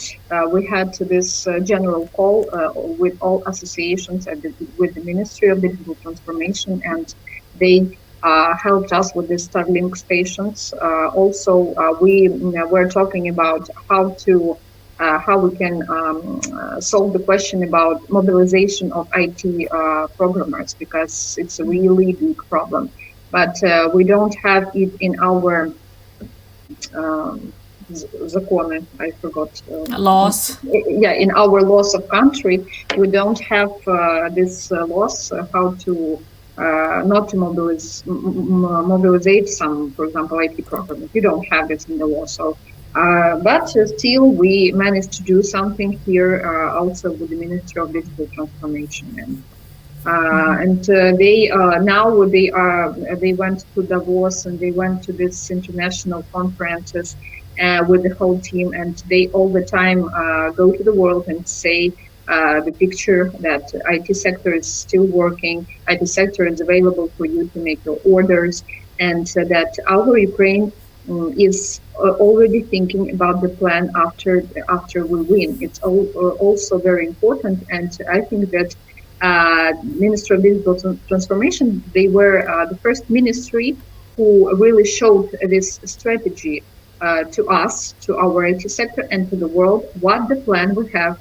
we had this general call with all associations with the Ministry of Digital Transformation, and they helped us with the Starlink stations. Also, we were talking about how we can solve the question about mobilization of IT programmers, because it's a really big problem. But we don't have it in our законы, I forgot. Laws. Yeah, in our laws of country, we don't have this laws how to not to mobilize some, for example, IT programmers. We don't have this in the law. So, but still, we managed to do something here also with the Ministry of Digital Transformation. And they went to Davos, and they went to this international conferences with the whole team, and they all the time go to the world and say the picture that IT sector is still working, IT sector is available for you to make your orders, and that our Ukraine is already thinking about the plan after we win. It's also very important, and I think that Ministry of Digital Transformation, they were the first ministry who really showed this strategy to us, to our IT sector, and to the world, what the plan we have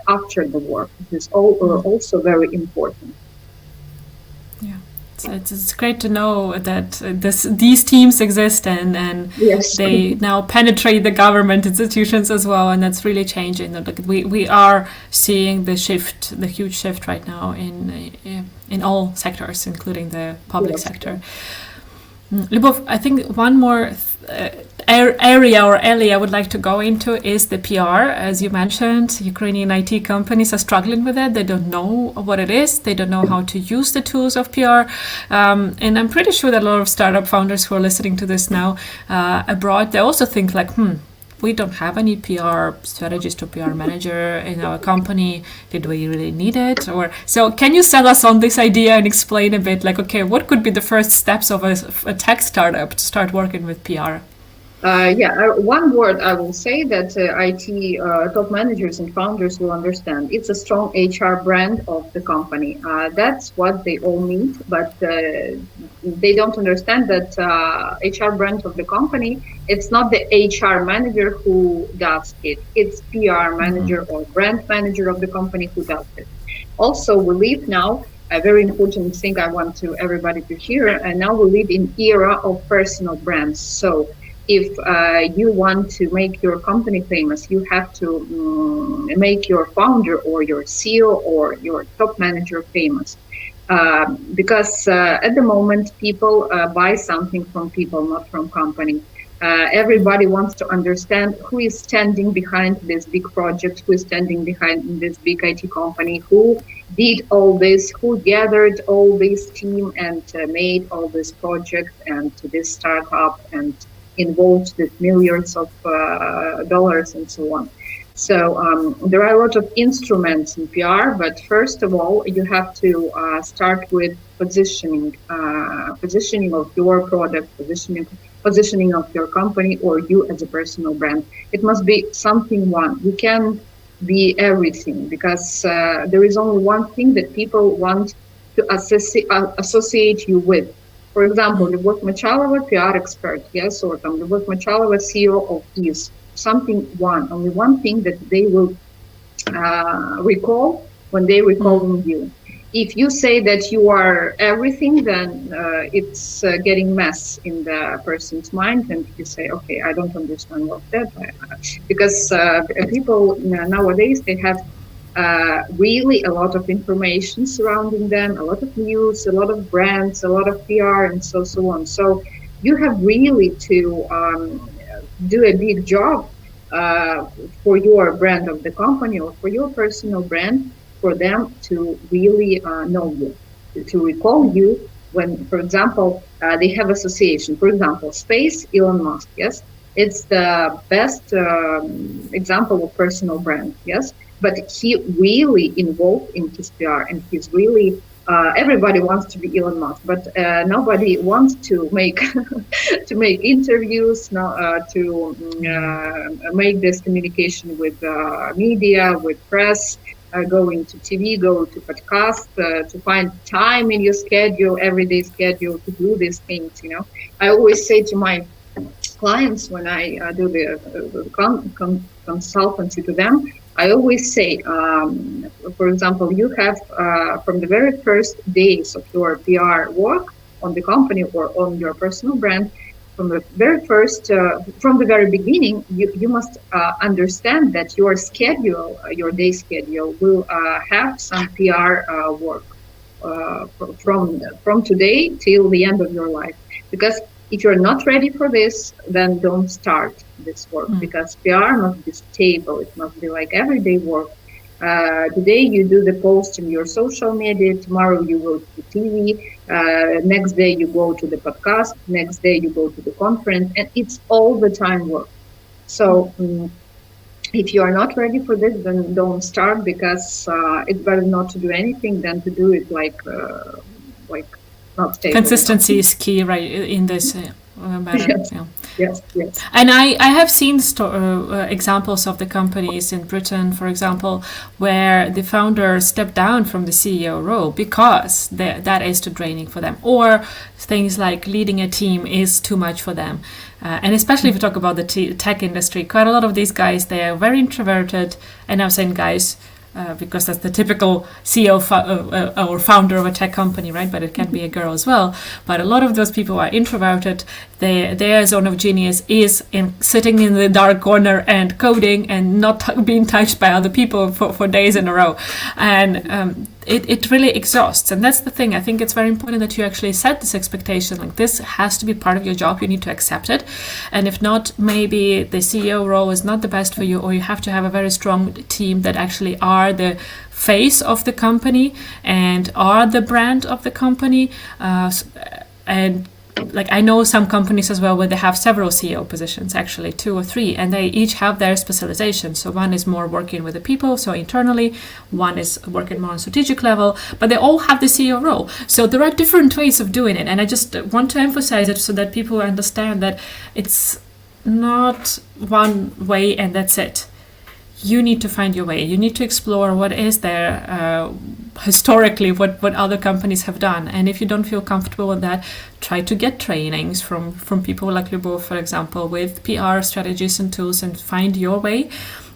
after the war. This is also very important. Yeah, it's great to know that these teams exist, and yes, they now penetrate the government institutions as well, and that's really changing. We are seeing the huge shift right now in all sectors, including the public sector. Liubov, I think one more area I would like to go into is the PR. As you mentioned, Ukrainian IT companies are struggling with it. They don't know what it is. They don't know how to use the tools of PR. And I'm pretty sure that a lot of startup founders who are listening to this now abroad, they also think like, we don't have any PR strategist or PR manager in our company. Did we really need it? So can you sell us on this idea and explain a bit like, okay, what could be the first steps of a tech startup to start working with PR? One word I will say that IT top managers and founders will understand. It's a strong HR brand of the company. That's what they all need, but they don't understand that HR brand of the company, it's not the HR manager who does it. It's PR manager or brand manager of the company who does it. Also, we live now, a very important thing I want everybody to hear, and now we live in era of personal brands. So if you want to make your company famous, you have to make your founder or your CEO or your top manager famous. Because at the moment people buy something from people, not from company. Everybody wants to understand who is standing behind this big project, who is standing behind this big IT company, who did all this, who gathered all this team and made all this project and this startup and involved with millions of dollars and so on. So there are a lot of instruments in PR, but first of all, you have to start with positioning of your product, positioning of your company or you as a personal brand. It must be something one. You can be everything because there is only one thing that people want to associate you with. For example, Liubov Mochalova, PR expert, yes, or Liubov Mochalova, CEO of EASE. Only one thing that they will recall when they recall you. If you say that you are everything, then it's getting mess in the person's mind, and you say, okay, I don't understand what's that, because people nowadays, they have really a lot of information surrounding them, a lot of news, a lot of brands, a lot of PR, and so on. So you have really to do a big job for your brand of the company or for your personal brand, for them to really know you, to recall you when, for example, they have association. For example, space, Elon Musk, yes? It's the best example of personal brand, yes? But he really involved in his PR, and he's really everybody wants to be Elon Musk, but nobody wants to make to make interviews, to make this communication with media, with press, going to TV, go to podcast, to find time in your schedule, everyday schedule, to do these things. I always say to my clients when I do the consultancy to them, I always say, for example, you have from the very first days of your PR work on the company or on your personal brand, from the very first, from the very beginning, you must understand that your schedule, your day schedule, will have some PR work from today till the end of your life. Because if you're not ready for this, then don't start this work, because PR must be stable. It must be like everyday work. Today you do the post in your social media, tomorrow you go to TV, next day you go to the podcast, next day you go to the conference, and it's all the time work. So if you are not ready for this, then don't start, because it's better not to do anything than to do it like not stable. Consistency is key, right, in this matter. Yes. And I have seen examples of the companies in Britain, for example, where the founder stepped down from the CEO role because that is too draining for them, or things like leading a team is too much for them. And especially if you talk about the tech industry, quite a lot of these guys, they are very introverted, and I'm saying guys, because that's the typical CEO or founder of a tech company, right? But it can be a girl as well. But a lot of those people are introverted. Their zone of genius is in sitting in the dark corner and coding and not being touched by other people for days in a row. And it really exhausts. And that's the thing. I think it's very important that you actually set this expectation. Like, this has to be part of your job. You need to accept it. And if not, maybe the CEO role is not the best for you, or you have to have a very strong team that actually are the face of the company and are the brand of the company. And like, I know some companies as well where they have several CEO positions, actually 2 or 3, and they each have their specialization. So one is more working with the people, so internally, one is working more on strategic level, but they all have the CEO role. So there are different ways of doing it, and I just want to emphasize it so that people understand that it's not one way and that's it. You need to find your way. You need to explore what is there historically, what other companies have done. And if you don't feel comfortable with that, try to get trainings from people like Liubov, for example, with PR strategies and tools, and find your way.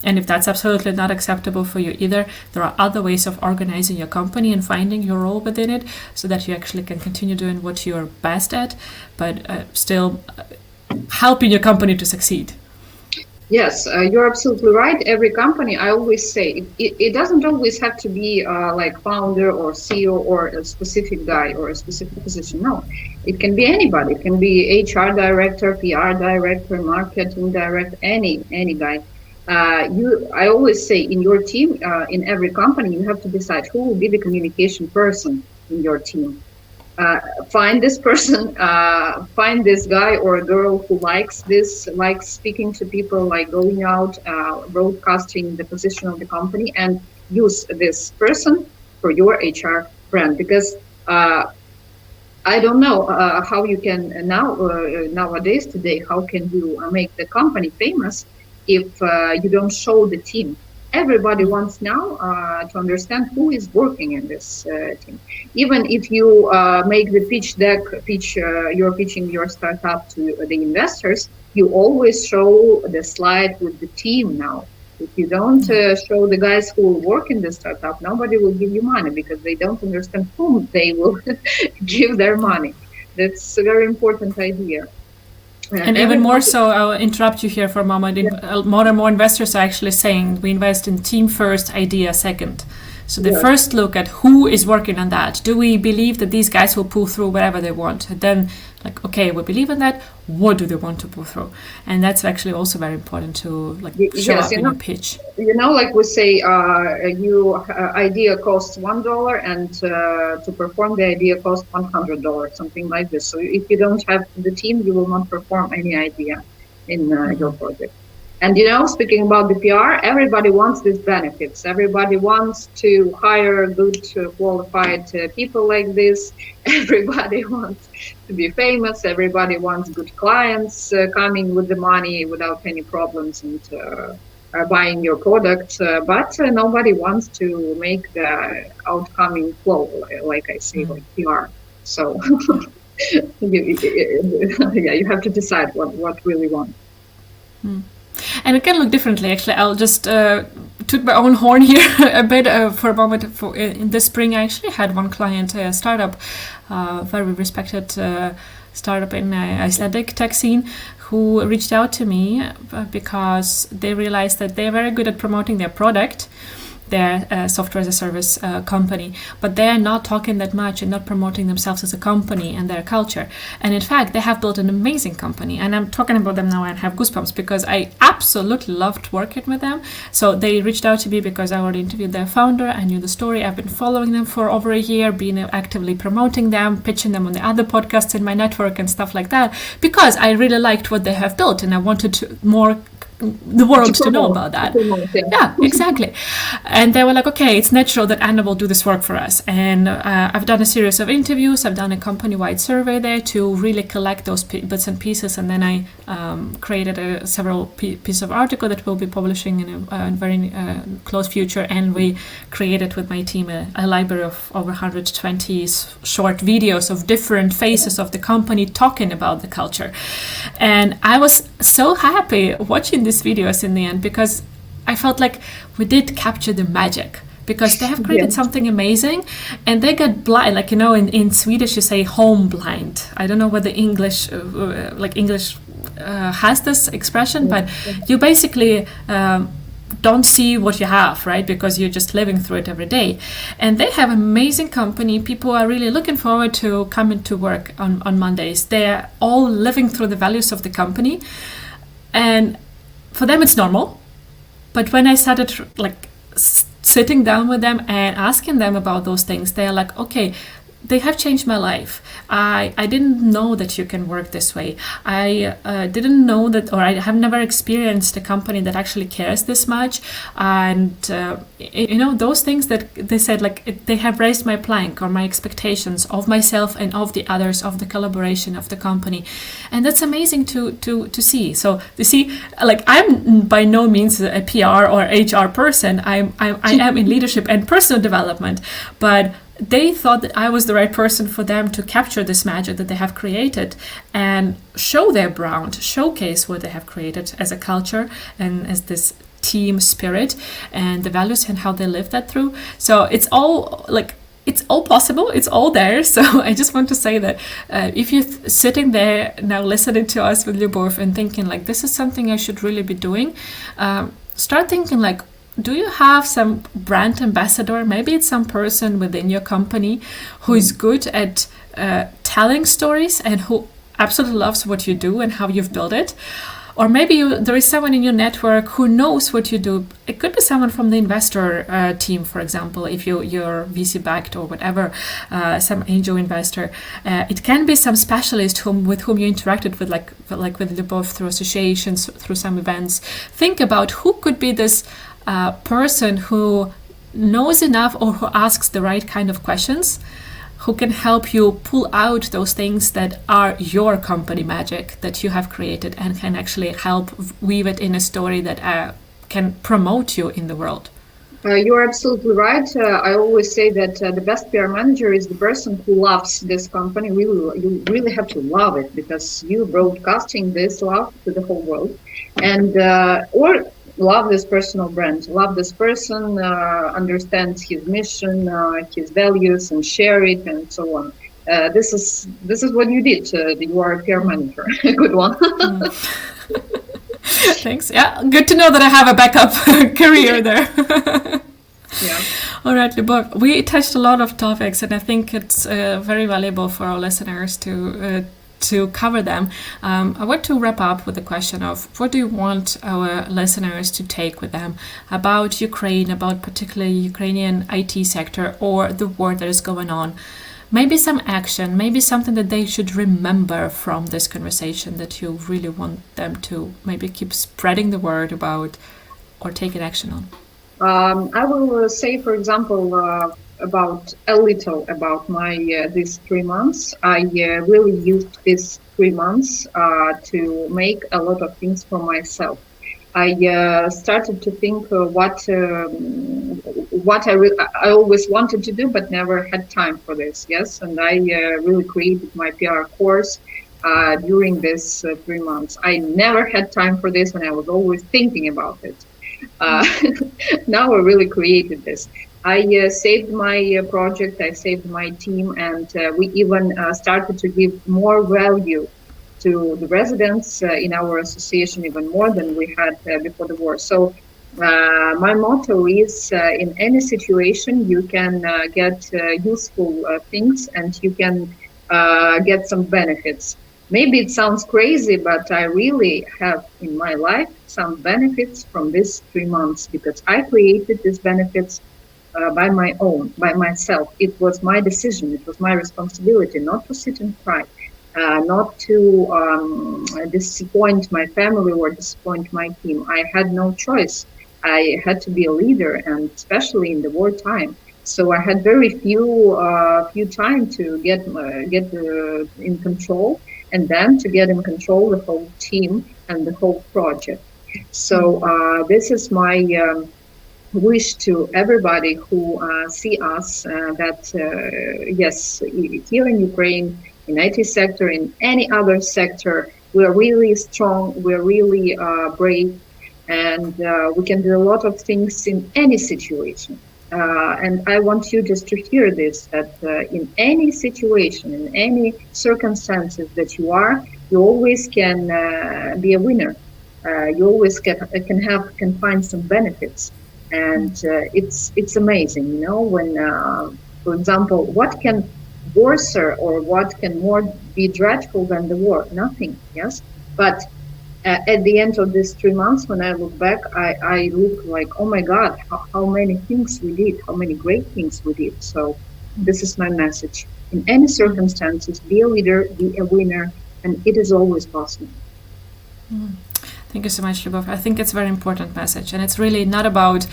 And if that's absolutely not acceptable for you either, there are other ways of organizing your company and finding your role within it so that you actually can continue doing what you're best at, but still helping your company to succeed. Yes, you're absolutely right. Every company, I always say, it doesn't always have to be like founder or CEO or a specific guy or a specific position. No, it can be anybody. It can be HR director, PR director, marketing director, any guy. I always say in your team, in every company, you have to decide who will be the communication person in your team. Find this person, find this guy or a girl who likes this, likes speaking to people, like going out, broadcasting the position of the company, and use this person for your HR brand. Because I don't know how you can nowadays today, how can you make the company famous if you don't show the team? Everybody wants now to understand who is working in this team. Even if you make the pitch deck, you're pitching your startup to the investors, you always show the slide with the team now. If you don't show the guys who work in the startup, nobody will give you money because they don't understand whom they will give their money. That's a very important idea. And even more so, I'll interrupt you here for a moment. Yeah. More and more investors are actually saying we invest in team first, idea second. So they first look at who is working on that. Do we believe that these guys will pull through whatever they want? And then, like, okay, we believe in that. What do they want to pull through? And that's actually also very important to show up in your pitch. Like we say, idea costs $1, and to perform the idea costs $100, something like this. So if you don't have the team, you will not perform any idea in your project. And speaking about the PR, everybody wants these benefits. Everybody wants to hire good, qualified people like this. Everybody wants to be famous. Everybody wants good clients coming with the money without any problems and buying your product. But nobody wants to make the outcoming flow, like I say, like PR. So you have to decide what really want. And it can look differently, actually. I'll just took my own horn here a bit for a moment. In the spring, I actually had one client, a startup, very respected startup in Icelandic tech scene, who reached out to me because they realized that they're very good at promoting their product, their software as a service company, but they're not talking that much and not promoting themselves as a company and their culture. And in fact, they have built an amazing company. And I'm talking about them now and have goosebumps because I absolutely loved working with them. So they reached out to me because I already interviewed their founder. I knew the story. I've been following them for over a year, been actively promoting them, pitching them on the other podcasts in my network and stuff like that, because I really liked what they have built and I wanted the world to know about that. Yeah, exactly. And they were like, okay, it's natural that Anna will do this work for us. And I've done a series of interviews. I've done a company-wide survey there to really collect those bits and pieces. And then I created several pieces of article that we'll be publishing in a very close future. And we created with my team a library of over 120 short videos of different faces of the company talking about the culture. And I was so happy watching these videos in the end because I felt like we did capture the magic, because they have created something amazing and they got blind, like in Swedish you say home blind. I don't know whether English has this expression, but you basically don't see what you have, right? Because you're just living through it every day. And they have an amazing company. People are really looking forward to coming to work on Mondays. They're all living through the values of the company. And for them, it's normal. But when I started sitting down with them and asking them about those things, they're like, okay, they have changed my life. I didn't know that you can work this way. I didn't know that, or I have never experienced a company that actually cares this much. And, those things that they said, they have raised my plank or my expectations of myself and of the others, of the collaboration of the company. And that's amazing to see. So you see, I'm by no means a PR or HR person. I am in leadership and personal development, but they thought that I was the right person for them to capture this magic that they have created and show their brand, showcase what they have created as a culture and as this team spirit and the values and how they live that through. So it's all it's all possible, it's all there. So I just want to say that if you're sitting there now listening to us with Liubov and thinking like, this is something I should really be doing, start thinking like, do you have some brand ambassador? Maybe it's some person within your company who is good at telling stories and who absolutely loves what you do and how you've built it. Or maybe there is someone in your network who knows what you do. It could be someone from the investor team, for example, if you're VC backed or whatever, some angel investor. It can be some specialist with whom you interacted with, like with Liubov, through associations, through some events. Think about who could be this person who knows enough or who asks the right kind of questions, who can help you pull out those things that are your company magic that you have created and can actually help weave it in a story that can promote you in the world. You're absolutely right. I always say that the best PR manager is the person who loves this company. You really have to love it, because you broadcasting this love to the whole world, and or love this personal brand, love this person, understand his mission, his values, and share it, and so on. This is what you did. You are a PR manager. A good one. Thanks. Yeah, good to know that I have a backup career there. Yeah. All right, Liubov. We touched a lot of topics, and I think it's very valuable for our listeners to cover them. I want to wrap up with the question of what do you want our listeners to take with them about Ukraine, about particularly Ukrainian IT sector or the war that is going on? Maybe some action, maybe something that they should remember from this conversation that you really want them to maybe keep spreading the word about or taking action on. I will say, for example, about a little about my these 3 months. I really used these 3 months to make a lot of things for myself. I started to think what I always wanted to do, but never had time for this. Yes, and I really created my PR course during this 3 months. I never had time for this, and I was always thinking about it. Now I really created this. I saved my project, I saved my team, and we even started to give more value to the residents in our association, even more than we had before the war. So my motto is, in any situation, you can get useful things and you can get some benefits. Maybe it sounds crazy, but I really have in my life some benefits from these 3 months, because I created these benefits by myself. It was my decision. It was my responsibility not to sit and cry, not to disappoint my family or disappoint my team. I had no choice. I had to be a leader, and especially in the wartime. So I had very few time to get in control, and then to get in control the whole team and the whole project. So this is my wish to everybody who see us, that yes, here in Ukraine, in IT sector, in any other sector, we are really strong, we're really brave, and we can do a lot of things in any situation. And I want you just to hear this, that in any situation, in any circumstances that you are, you always can be a winner. You always can find some benefits. And it's amazing, you know, when, for example, what can worse or what can more be dreadful than the war? Nothing, yes? But at the end of these 3 months, when I look back, I look like, oh my God, how many things we did, how many great things we did. So this is my message. In any circumstances, be a leader, be a winner, and it is always possible. Thank you so much, Liubov. I think it's a very important message, and it's really not about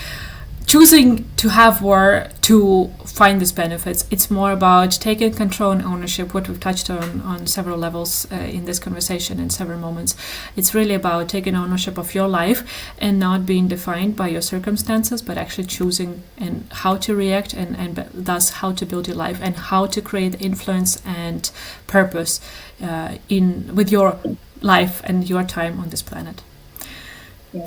choosing to have war to find these benefits. It's more about taking control and ownership, what we've touched on several levels in this conversation in several moments. It's really about taking ownership of your life and not being defined by your circumstances, but actually choosing and how to react and thus how to build your life and how to create influence and purpose with your life and your time on this planet.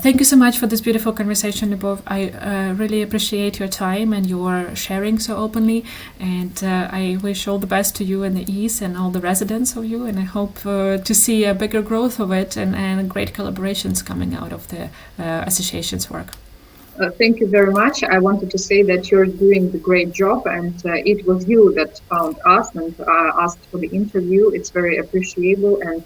Thank you so much for this beautiful conversation, Liubov. I really appreciate your time and your sharing so openly, and I wish all the best to you in the East and all the residents of you, and I hope to see a bigger growth of it and great collaborations coming out of the association's work. Thank you very much. I wanted to say that you're doing the great job, and it was you that found us and asked for the interview. It's very appreciable, and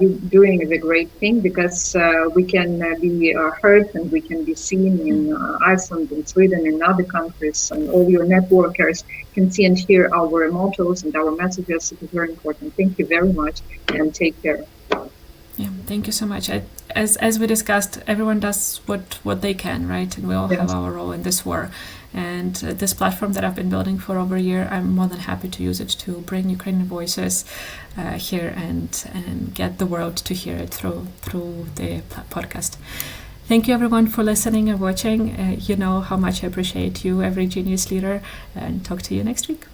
you're doing the great thing, because we can be heard and we can be seen in Iceland, in Sweden, in other countries, and all your networkers can see and hear our mottos and our messages. It is very important. Thank you very much, and take care. Yeah, thank you so much. As we discussed, everyone does what they can, right? And we all have our role in this war. And this platform that I've been building for over a year, I'm more than happy to use it to bring Ukrainian voices here and get the world to hear it through the podcast. Thank you everyone for listening and watching. You know how much I appreciate you, every Genius Leader, and talk to you next week.